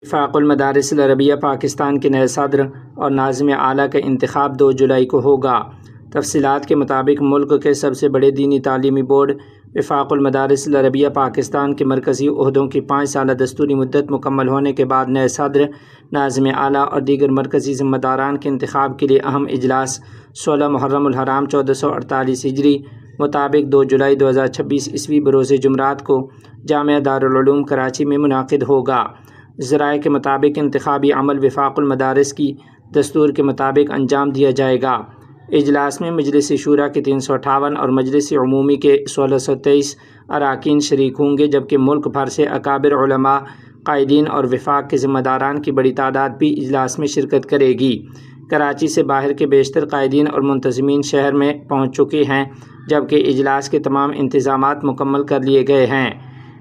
وفاق المدارس العربیہ پاکستان کے نئے صدر اور ناظم اعلیٰ کا انتخاب 2 جولائی کو ہوگا۔ تفصیلات کے مطابق ملک کے سب سے بڑے دینی تعلیمی بورڈ وفاق المدارس العربیہ پاکستان کے مرکزی عہدوں کی 5 سالہ دستوری مدت مکمل ہونے کے بعد نئے صدر، ناظم اعلیٰ اور دیگر مرکزی ذمہ داران کے انتخاب کے لیے اہم اجلاس 16 محرم الحرام 1448 ہجری مطابق 2 جولائی 2026 عیسوی بروز جمعرات کو جامعہ دارالعلوم کراچی میں منعقد ہوگا۔ ذرائع کے مطابق انتخابی عمل وفاق المدارس کی دستور کے مطابق انجام دیا جائے گا۔ اجلاس میں مجلس شورا کے 358 اور مجلس عمومی کے 1623 اراکین شریک ہوں گے، جبکہ ملک بھر سے اکابر علماء، قائدین اور وفاق کے ذمہ داران کی بڑی تعداد بھی اجلاس میں شرکت کرے گی۔ کراچی سے باہر کے بیشتر قائدین اور منتظمین شہر میں پہنچ چکے ہیں، جبکہ اجلاس کے تمام انتظامات مکمل کر لیے گئے ہیں۔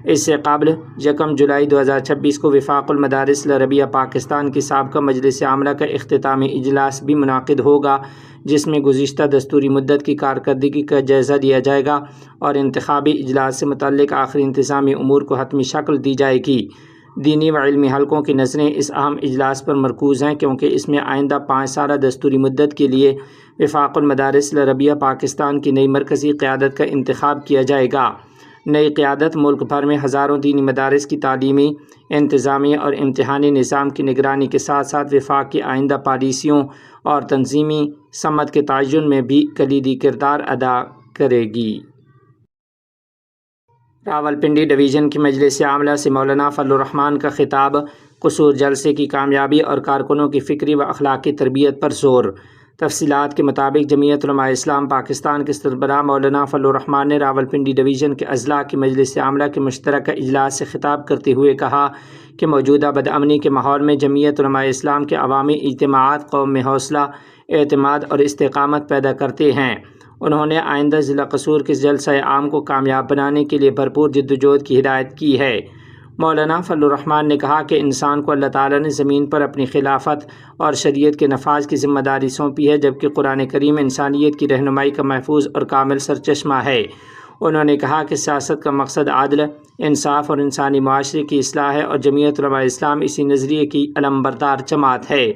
اس سے قبل 1 جولائی 2026 کو وفاق المدارس العربیہ پاکستان کی سابقہ مجلس عاملہ کا اختتامی اجلاس بھی منعقد ہوگا، جس میں گزشتہ دستوری مدت کی کارکردگی کا جائزہ لیا جائے گا اور انتخابی اجلاس سے متعلق آخری انتظامی امور کو حتمی شکل دی جائے گی۔ دینی و علمی حلقوں کی نظریں اس اہم اجلاس پر مرکوز ہیں، کیونکہ اس میں آئندہ 5 سالہ دستوری مدت کے لیے وفاق المدارس العربیہ پاکستان کی نئی مرکزی قیادت کا انتخاب کیا جائے گا۔ نئی قیادت ملک بھر میں ہزاروں دینی مدارس کی تعلیمی، انتظامی اور امتحانی نظام کی نگرانی کے ساتھ ساتھ وفاق کی آئندہ پالیسیوں اور تنظیمی سمت کے تعین میں بھی کلیدی کردار ادا کرے گی۔ راولپنڈی ڈویژن کی مجلس عاملہ سے مولانا فضل الرحمان کا خطاب، قصور جلسے کی کامیابی اور کارکنوں کی فکری و اخلاقی تربیت پر زور۔ تفصیلات کے مطابق جمعیت علماء اسلام پاکستان کے سربراہ مولانا فضل الرحمان نے راولپنڈی ڈویژن کے اضلاع کی مجلس عاملہ کے مشترکہ اجلاس سے خطاب کرتے ہوئے کہا کہ موجودہ بدامنی کے ماحول میں جمعیت علماء اسلام کے عوامی اجتماعات قوم میں حوصلہ، اعتماد اور استقامت پیدا کرتے ہیں۔ انہوں نے آئندہ ضلع قصور کے جلسہ عام کو کامیاب بنانے کے لیے بھرپور جدوجہد کی ہدایت کی ہے۔ مولانا فضل الرحمان نے کہا کہ انسان کو اللہ تعالیٰ نے زمین پر اپنی خلافت اور شریعت کے نفاذ کی ذمہ داری سونپی ہے، جبکہ قرآن کریم انسانیت کی رہنمائی کا محفوظ اور کامل سرچشمہ ہے۔ انہوں نے کہا کہ سیاست کا مقصد عدل، انصاف اور انسانی معاشرے کی اصلاح ہے اور جمعیت علماء اسلام اسی نظریے کی علمبردار جماعت ہے۔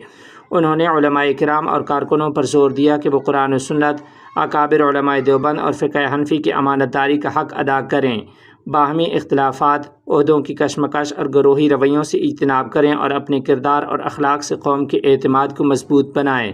انہوں نے علماء کرام اور کارکنوں پر زور دیا کہ وہ قرآن و سنت، اکابر علماء دیوبند اور فقہ حنفی کی امانت داری کا حق ادا کریں، باہمی اختلافات، عہدوں کی کشمکش اور گروہی رویوں سے اجتناب کریں اور اپنے کردار اور اخلاق سے قوم کے اعتماد کو مضبوط بنائیں۔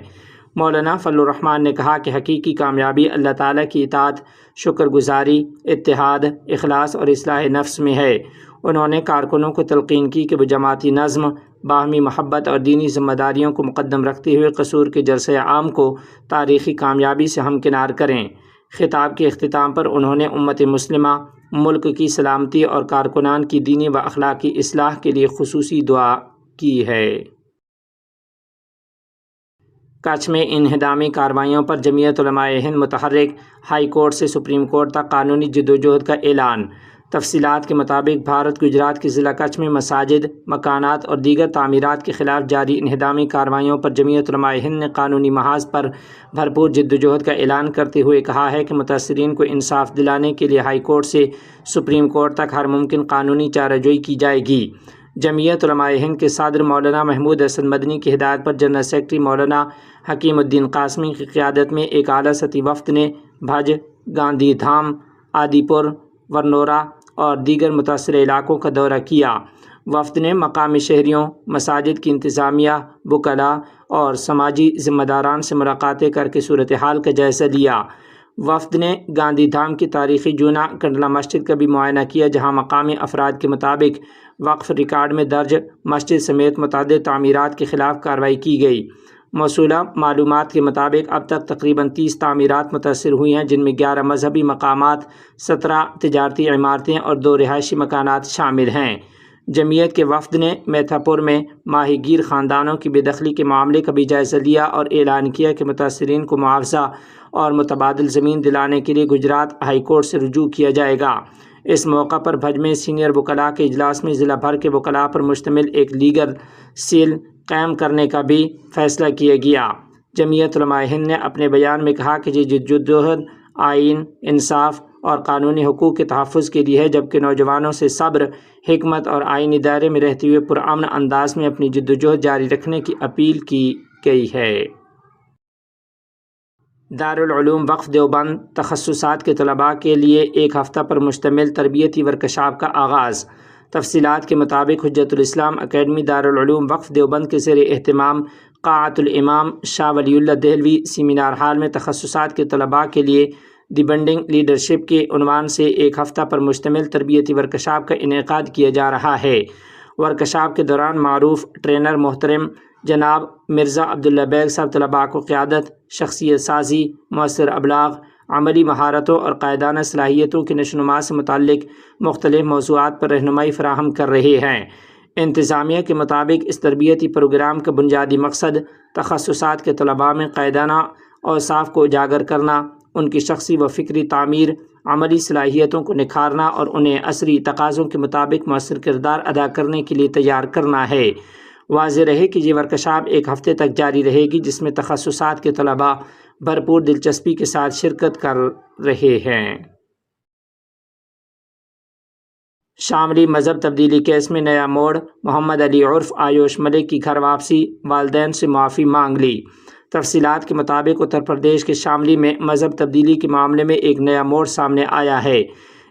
مولانا فضل الرحمان نے کہا کہ حقیقی کامیابی اللہ تعالیٰ کی اطاعت، شکر گزاری، اتحاد، اخلاص اور اصلاح نفس میں ہے۔ انہوں نے کارکنوں کو تلقین کی کہ وہ جماعتی نظم، باہمی محبت اور دینی ذمہ داریوں کو مقدم رکھتے ہوئے قصور کے جلسہ عام کو تاریخی کامیابی سے ہمکنار کریں۔ خطاب کے اختتام پر انہوں نے امت مسلمہ، ملک کی سلامتی اور کارکنان کی دینی و اخلاقی اصلاح کے لیے خصوصی دعا کی ہے۔ کچھ میں انہدامی کارروائیوں پر جمعیت علماء ہند متحرک، ہائی کورٹ سے سپریم کورٹ تک قانونی جدوجہد کا اعلان۔ تفصیلات کے مطابق بھارت گجرات کے ضلع کچھ میں مساجد، مکانات اور دیگر تعمیرات کے خلاف جاری انہدامی کارروائیوں پر جمعیت علماء ہند نے قانونی محاذ پر بھرپور جدوجہد کا اعلان کرتے ہوئے کہا ہے کہ متاثرین کو انصاف دلانے کے لیے ہائی کورٹ سے سپریم کورٹ تک ہر ممکن قانونی چارہ جوئی کی جائے گی۔ جمعیت علماء ہند کے صدر مولانا محمود حسن مدنی کی ہدایت پر جنرل سیکرٹری مولانا حکیم الدین قاسمی کی قیادت میں ایک اعلیٰ سطحی وفد نے بھج، گاندھی دھام، آدی پور، ورنورہ اور دیگر متاثرہ علاقوں کا دورہ کیا۔ وفد نے مقامی شہریوں، مساجد کی انتظامیہ، وکلاء اور سماجی ذمہ داران سے ملاقاتیں کر کے صورتحال کا جائزہ لیا۔ وفد نے گاندھی دھام کی تاریخی جونا کنڈلا مسجد کا بھی معائنہ کیا، جہاں مقامی افراد کے مطابق وقف ریکارڈ میں درج مسجد سمیت متعدد تعمیرات کے خلاف کارروائی کی گئی۔ موصولہ معلومات کے مطابق اب تک تقریباً 30 تعمیرات متاثر ہوئی ہیں، جن میں 11 مذہبی مقامات، 17 تجارتی عمارتیں اور 2 رہائشی مکانات شامل ہیں۔ جمعیت کے وفد نے میتھا پور میں ماہی گیر خاندانوں کی بے دخلی کے معاملے کا بھی جائزہ لیا اور اعلان کیا کہ متاثرین کو معاوضہ اور متبادل زمین دلانے کے لیے گجرات ہائی کورٹ سے رجوع کیا جائے گا۔ اس موقع پر بھج میں سینئر وکلاء کے اجلاس میں ضلع بھر کے وکلاء پر مشتمل ایک لیگل سیل قائم کرنے کا بھی فیصلہ کیا گیا۔ جمعیت علماء ہند نے اپنے بیان میں کہا کہ یہ جدوجہد آئین، انصاف اور قانونی حقوق کے تحفظ کے لیے ہے، جبکہ نوجوانوں سے صبر، حکمت اور آئینی دائرے میں رہتے ہوئے پرامن انداز میں اپنی جدوجہد جاری رکھنے کی اپیل کی گئی ہے۔ دارالعلوم وقف دیوبند تخصصات کے طلباء کے لیے ایک ہفتہ پر مشتمل تربیتی ورکشاپ کا آغاز۔ تفصیلات کے مطابق حجت الاسلام اکیڈمی دارالعلوم وقف دیوبند کے زیر اہتمام قاعۃ الامام شاہ ولی اللہ دہلوی سیمینار ہال میں تخصصات کے طلباء کے لیے دی بنڈنگ لیڈرشپ کے عنوان سے ایک ہفتہ پر مشتمل تربیتی ورکشاپ کا انعقاد کیا جا رہا ہے۔ ورکشاپ کے دوران معروف ٹرینر محترم جناب مرزا عبداللہ بیگ صاحب طلباء کو قیادت، شخصیت سازی، مؤثر ابلاغ، عملی مہارتوں اور قائدانہ صلاحیتوں کی نشوونما سے متعلق مختلف موضوعات پر رہنمائی فراہم کر رہے ہیں۔ انتظامیہ کے مطابق اس تربیتی پروگرام کا بنیادی مقصد تخصصات کے طلباء میں قائدانہ اوصاف کو اجاگر کرنا، ان کی شخصی و فکری تعمیر، عملی صلاحیتوں کو نکھارنا اور انہیں عصری تقاضوں کے مطابق مؤثر کردار ادا کرنے کے لیے تیار کرنا ہے۔ واضح رہے کہ یہ ورکشاپ ایک ہفتے تک جاری رہے گی، جس میں تخصصات کے طلباء بھرپور دلچسپی کے ساتھ شرکت کر رہے ہیں۔ شاملی مذہب تبدیلی کیس میں نیا موڑ، محمد علی عرف آیوش ملک کی گھر واپسی، والدین سے معافی مانگ لی۔ تفصیلات کے مطابق اتر پردیش کے شاملی میں مذہب تبدیلی کے معاملے میں ایک نیا موڑ سامنے آیا ہے۔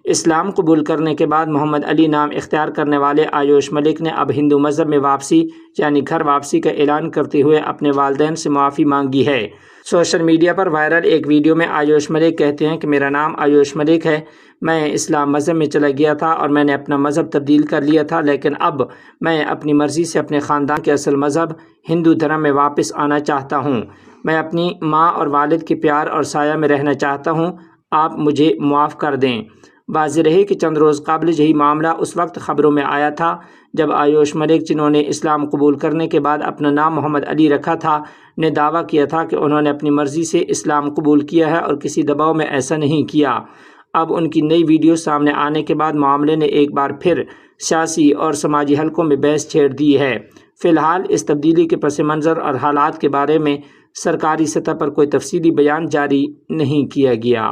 اسلام قبول کرنے کے بعد محمد علی نام اختیار کرنے والے آیوش ملک نے اب ہندو مذہب میں واپسی یعنی گھر واپسی کا اعلان کرتے ہوئے اپنے والدین سے معافی مانگی ہے۔ سوشل میڈیا پر وائرل ایک ویڈیو میں آیوش ملک کہتے ہیں کہ میرا نام آیوش ملک ہے، میں اسلام مذہب میں چلا گیا تھا اور میں نے اپنا مذہب تبدیل کر لیا تھا، لیکن اب میں اپنی مرضی سے اپنے خاندان کے اصل مذہب ہندو دھرم میں واپس آنا چاہتا ہوں۔ میں اپنی ماں اور والد کے پیار اور سایہ میں رہنا چاہتا ہوں، آپ مجھے معاف کر دیں۔ واضح رہے کہ چند روز قبل یہی معاملہ اس وقت خبروں میں آیا تھا جب آیوش ملک، جنہوں نے اسلام قبول کرنے کے بعد اپنا نام محمد علی رکھا تھا، نے دعویٰ کیا تھا کہ انہوں نے اپنی مرضی سے اسلام قبول کیا ہے اور کسی دباؤ میں ایسا نہیں کیا۔ اب ان کی نئی ویڈیو سامنے آنے کے بعد معاملے نے ایک بار پھر سیاسی اور سماجی حلقوں میں بحث چھیڑ دی ہے۔ فی الحال اس تبدیلی کے پس منظر اور حالات کے بارے میں سرکاری سطح پر کوئی تفصیلی بیان جاری نہیں کیا گیا۔